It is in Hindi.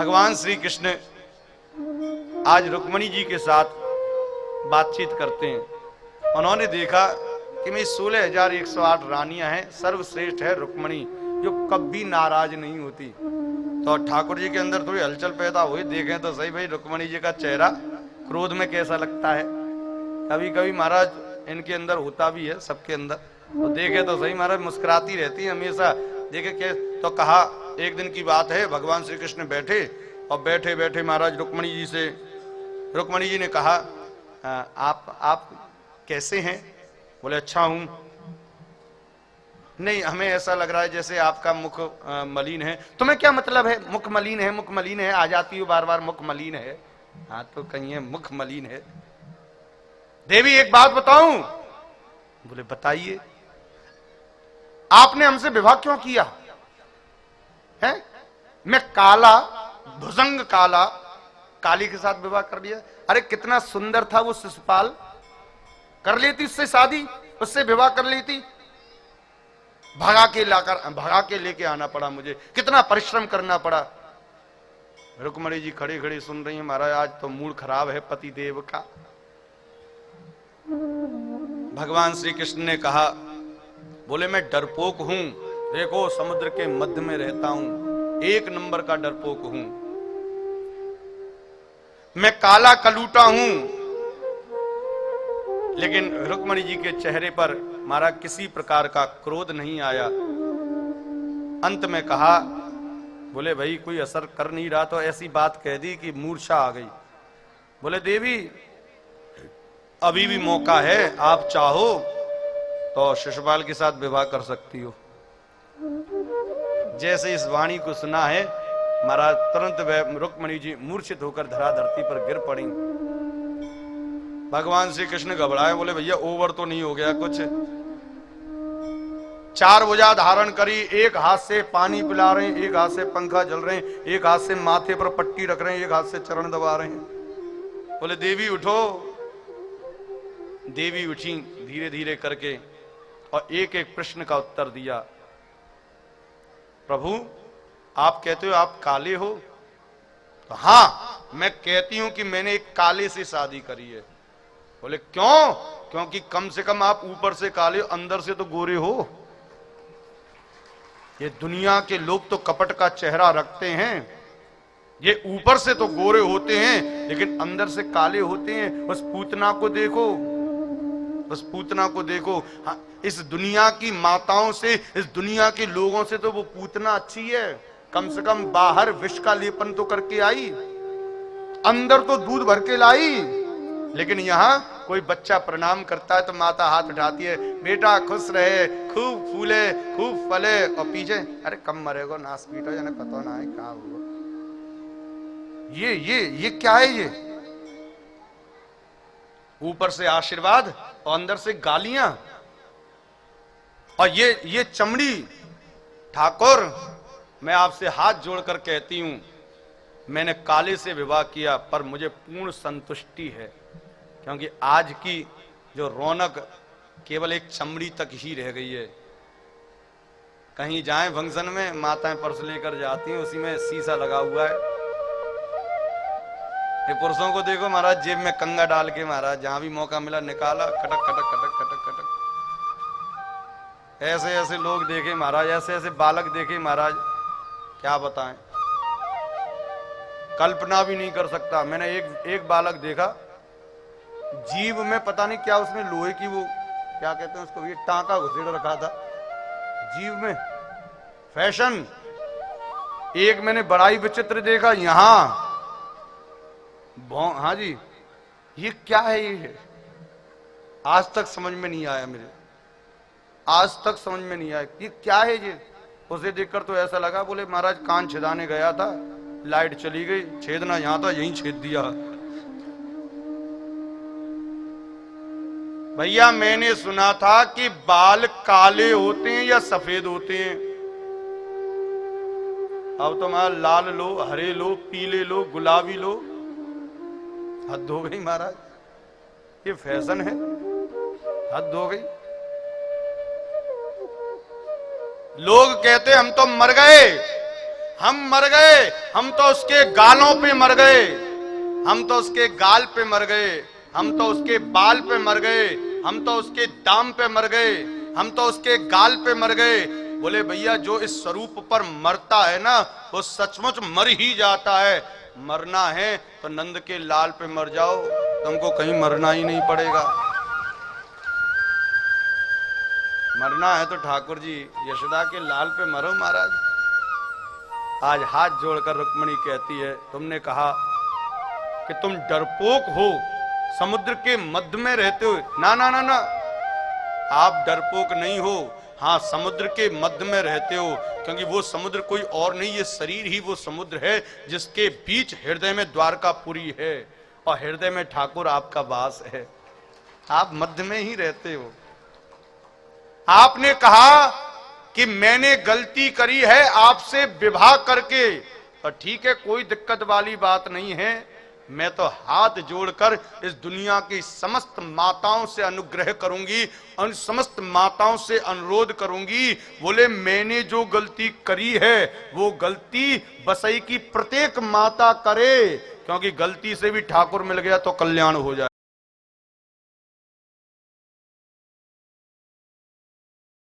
भगवान श्री कृष्ण आज रुक्मणी जी के साथ बातचीत करते हैं। उन्होंने देखा कि मैं 16,108 रानियां हैं, सर्वश्रेष्ठ है रुक्मणी जो कभी नाराज नहीं होती। तो ठाकुर जी के अंदर थोड़ी हलचल पैदा हुई, देखें तो सही भाई रुक्मणी जी का चेहरा क्रोध में कैसा लगता है। कभी कभी महाराज इनके अंदर होता भी है, सबके अंदर। तो देखे तो सही महाराज मुस्कुराती रहती है हमेशा। देखे क्या तो कहा, एक दिन की बात है, भगवान श्री कृष्ण बैठे और बैठे बैठे महाराज रुक्मणी जी ने कहा, आप कैसे हैं? बोले अच्छा हूं। नहीं, हमें ऐसा लग रहा है जैसे आपका मुख मलिन है। तुम्हें क्या मतलब है मुख मलिन है? मुख मलिन है आ जाती हो बार बार, मुख मलिन है। हाँ तो कहिए मुख मलिन है। देवी एक बात बताऊं? बोले बताइए। आपने हमसे विवाह क्यों किया है? मैं काला, भुजंग काला, काली के साथ विवाह कर लिया। अरे कितना सुंदर था वो शिशुपाल, कर लेती उससे शादी, उससे विवाह कर लेती। भगा के लेके आना पड़ा मुझे, कितना परिश्रम करना पड़ा। रुक्मणी जी खड़ी खड़ी सुन रही है। महाराज आज तो मूड खराब है पति देव का। भगवान श्री कृष्ण ने कहा, बोले मैं डरपोक हूं। देखो समुद्र के मध्य में रहता हूं, एक नंबर का डरपोक हूं। मैं काला कलूटा हूं। लेकिन रुक्मणी जी के चेहरे पर महाराज किसी प्रकार का क्रोध नहीं आया। अंत में कहा, बोले भाई कोई असर कर नहीं रहा तो ऐसी बात कह दी कि मूर्छा आ गई। बोले देवी अभी भी मौका है, आप चाहो तो शिशुपाल के साथ विवाह कर सकती हो। जैसे इस वाणी को सुना है महाराज, तुरंत रुक्मणी जी मूर्छित होकर धरा धरती पर गिर पड़ी। भगवान श्री कृष्ण घबराए, बोले भैया ओवर तो नहीं हो गया कुछ? 4 भुजा धारण करी, एक हाथ से पानी पिला रहे हैं, एक हाथ से पंखा जल रहे हैं, एक हाथ से माथे पर पट्टी रख रहे हैं, एक हाथ से चरण दबा रहे हैं। बोले देवी उठो। देवी उठी धीरे धीरे करके और एक एक प्रश्न का उत्तर दिया। प्रभु आप कहते हो आप काले हो? तो हाँ मैं कहती हूं कि मैंने एक काले से शादी करी है। बोले क्यों? क्योंकि कम से कम आप ऊपर से काले हो, अंदर से तो गोरे हो। ये दुनिया के लोग तो कपट का चेहरा रखते हैं, ये ऊपर से तो गोरे होते हैं लेकिन अंदर से काले होते हैं। बस पूतना को देखो, बस पूतना को देखो। हाँ, इस दुनिया की माताओं से, इस दुनिया के लोगों से तो वो पूतना अच्छी है। कम से कम बाहर विष का लेपन तो करके आई, अंदर तो दूध भर के लाई। लेकिन यहाँ कोई बच्चा प्रणाम करता है तो माता हाथ उठाती है, बेटा खुश रहे, खूब फूले खूब फले। और पीछे अरे कम मरेगो नास पीटो, जाने पता ना है कहाँ हुआ। ये क्या है? ये ऊपर से आशीर्वाद और अंदर से गालियां। और ये चमड़ी। ठाकुर मैं आपसे हाथ जोड़कर कहती हूं, मैंने काले से विवाह किया पर मुझे पूर्ण संतुष्टि है, क्योंकि आज की जो रौनक केवल एक चमड़ी तक ही रह गई है। कहीं जाएं फंक्शन में, माताएं पर्स लेकर जाती हैं, उसी में शीशा लगा हुआ है। ये पुरुषों को देखो महाराज, जेब में कंगा डाल के महाराज जहां भी मौका मिला निकाला, खटक खटक खटक खटक खटक। ऐसे ऐसे लोग देखे महाराज, ऐसे ऐसे बालक देखे महाराज, क्या बताएं, कल्पना भी नहीं कर सकता। मैंने एक बालक देखा, जीभ में पता नहीं क्या उसने लोहे की वो क्या कहते हैं उसको, ये टांका घुसेड़ रखा था जीभ में। फैशन। एक मैंने बड़ा ही विचित्र देखा यहां। हाँ जी, ये क्या है? ये आज तक समझ में नहीं आया मेरे, आज तक समझ में नहीं आया ये क्या है। ये उसे देखकर तो ऐसा लगा, बोले महाराज कान छेदाने गया था, लाइट चली गई, छेदना यहां था यहीं छेद दिया। भैया मैंने सुना था कि बाल काले होते हैं या सफेद होते हैं। अब तो महाराज लाल लो, हरे लो, पीले लो, गुलाबी लो। हद हो गई महाराज, ये फैशन है, हद हो गई। लोग कहते हम तो मर गए, हम मर गए, हम तो उसके गालों पे मर गए, हम तो उसके गाल पे मर गए, हम तो उसके बाल पे मर गए, हम तो उसके दाम पे मर गए, हम तो उसके गाल पे मर गए। बोले भैया जो इस स्वरूप पर मरता है ना वो सचमुच मर ही जाता है। मरना है तो नंद के लाल पे मर जाओ, तुमको कहीं मरना ही नहीं पड़ेगा। मरना है तो ठाकुर जी यशोदा के लाल पे मरो महाराज। आज हाथ जोड़कर रुक्मणी कहती है, तुमने कहा कि तुम डरपोक हो, समुद्र के मध्य में रहते हो। ना ना ना ना, आप डरपोक नहीं हो, हाँ समुद्र के मध्य में रहते हो, क्योंकि वो समुद्र कोई और नहीं, ये शरीर ही वो समुद्र है जिसके बीच हृदय में द्वारकापुरी है और हृदय में ठाकुर आपका वास है। आप मध्य में ही रहते हो। आपने कहा कि मैंने गलती करी है आपसे विवाह करके, और ठीक है कोई दिक्कत वाली बात नहीं है, मैं तो हाथ जोड़कर इस दुनिया की समस्त माताओं से अनुग्रह करूंगी, उन समस्त माताओं से अनुरोध करूंगी। बोले मैंने जो गलती करी है वो गलती बसई की प्रत्येक माता करे, क्योंकि गलती से भी ठाकुर मिल गया तो कल्याण हो जाए।